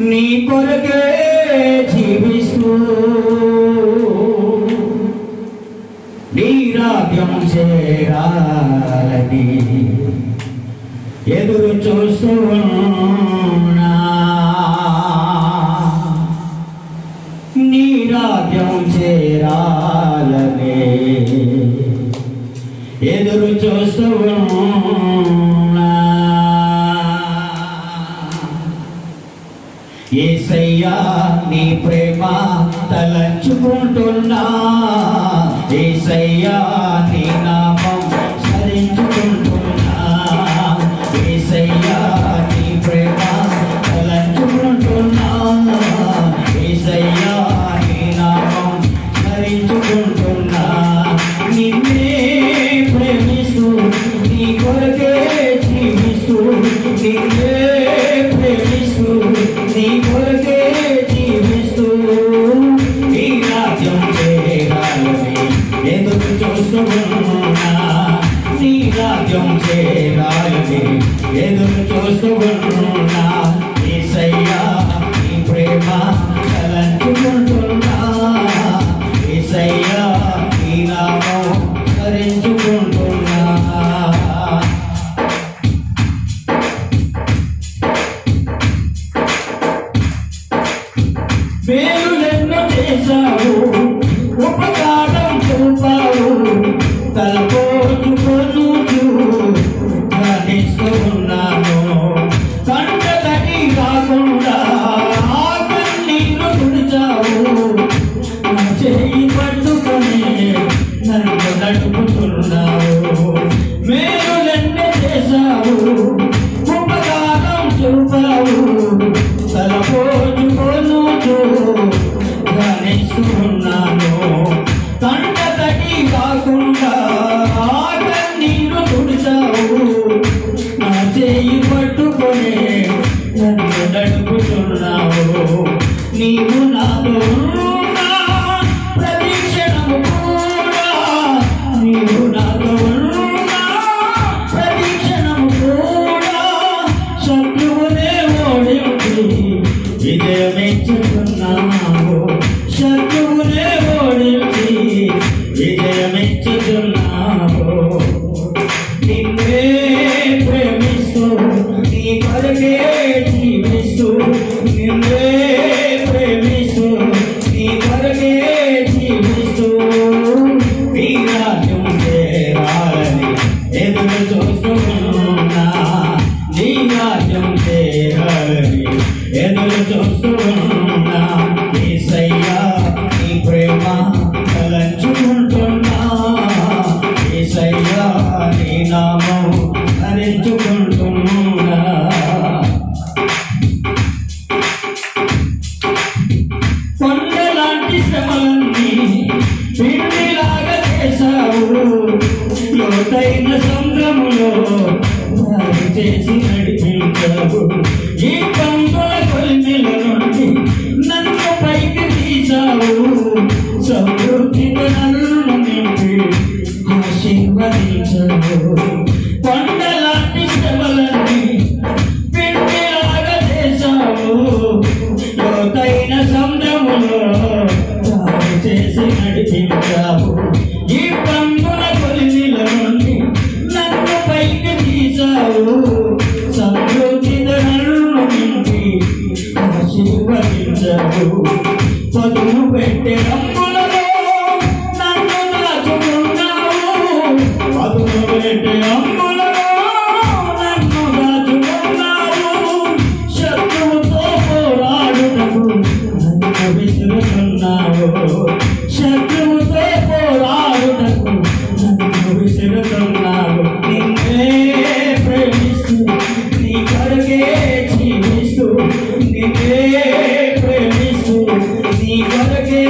నీ కొరకే జీవిస్తూ నీ రాజ్యం చేరాలని ఎదురు చూస్తూ ఉన్నా నీ రాజ్యం చేరాలని ఎదురు చూస్తూ ఉన్నా యేసయ్యా నీ ప్రేమ తలంచుకుంటున్నా యేసయ్యా నీ నామం స్మరించుకుంటున్నా యేసయ్యా నీ ప్రేమ తలంచుకుంటున్నా యేసయ్యా నీ నామం స్మరించుకుంటున్నా నిన్నే ప్రేమిస్తూ నీ కొరకే జీవిస్తూ నిన్నే ప్రేమిస్తూ నీ కొరకే జీవిస్తూ నీ రాజ్యం చేరాలని ఎదురు చూస్తున్నా నీ రాజ్యం చేరాలని ఎదురు చూస్తున్నా యేసయ్యా నీ ప్రేమ తలంచుకుంటున్నా యేసయ్యా నీ నామం స్మరించుకుంటున్నా మేలులెన్నో చేశావు ఉపకారం చూపావు తలపోచుకొనుచు ధ్యానిస్తూ ఉన్నాను కంటతడి కాకుండా ఆ కన్నీరు తుడిచావు నా చేయి పట్టుకొని నన్ను నడుపుతున్నావు మేలులెన్నో చేశావు ఉపకారం చూపావు తలపోచుకొనుచు ధ్యానిస్తున్నాను కంటతడి కాకుండా ఆ కన్నీరు తుడిచావు నా చేయి పట్టుకొని నన్ను నడుపుతున్నావు నీవు నాతో ఉన్నా ప్రతి క్షణము కూడా నీవు నాతో ఉన్నా ప్రతి క్షణము కూడా శత్రువునే ఓడించి విజయమిచ్చుతున్నావు శత్రువునే ఓడించి విజయమిచ్చుతున్నావు నిన్నే ప్రేమిస్తూ నీ కొరకే జీవిస్తూ నిన్నే ప్రేమిస్తూ నీ కొరకే జీవిస్తూ నీ రాజ్యం చేరాలని ఎదురు చూస్తున్నా నీ రాజ్యం చేరాలని ఎదురు చూస్తున్నా యేసయ్యా నీ ప్రేమ తలంచుకుంటున్నా యేసయ్యా నీ నామం స్మరించుకుంటున్నా కొండలాంటి శ్రమలన్నీ పిండిలాగా చేశావు లోతైన సముద్రములో దారి చేసి నడిపించావు ఈ పంపుల కొలిమిల నుండి నన్ను పైకి తీశావు సమృద్ధితో నన్ను నింపి ఆశీర్వదించావు కొండలాంటి శ్రమలన్నీ పిండిలాగా చేశావు లోతైన సముద్రములో దారి చేసి నడిపించావు ఈ పంపుల కొలిమిల నుండి నన్ను పైకి తీశావు సమృద్ధితో నన్ను నింపి ఆశీర్వదించావు పదును పెట్టే రంగులలో నన్ను దాచుకున్నావు పదును పెట్టే రంగులలో నన్ను దాచుకున్నావు శత్రువుతో పోరాడుటకు నన్ను విసురుతున్నావు శత్రువుతో పోరాడుటకు నన్ను విసురుతున్నావు నిన్నే ప్రేమిస్తూ నీ కొరకే జీవిస్తూ నిన్నే ప్రేమిస్తూ నీ కొరకే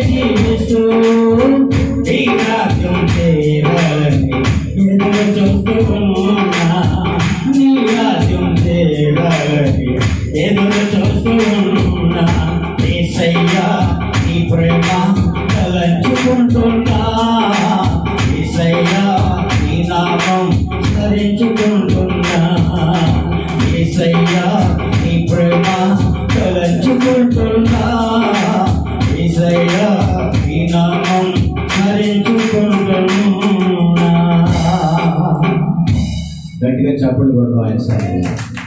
జీవిస్తూ నీ రాజ్యం చేరాలని ఎదురు చూస్తున్నా నీ రాజ్యం చేరాలని ఎదురు చూస్తున్నా యేసయ్యా నీ ప్రేమ తలంచుకుంటున్నా యేసయ్యా నీ నామం స్మరించుకుంటున్నా యేసయ్యా నీ ప్రేమ గట్టిగా చప్పుడు కొడతాం ఆయన సార్.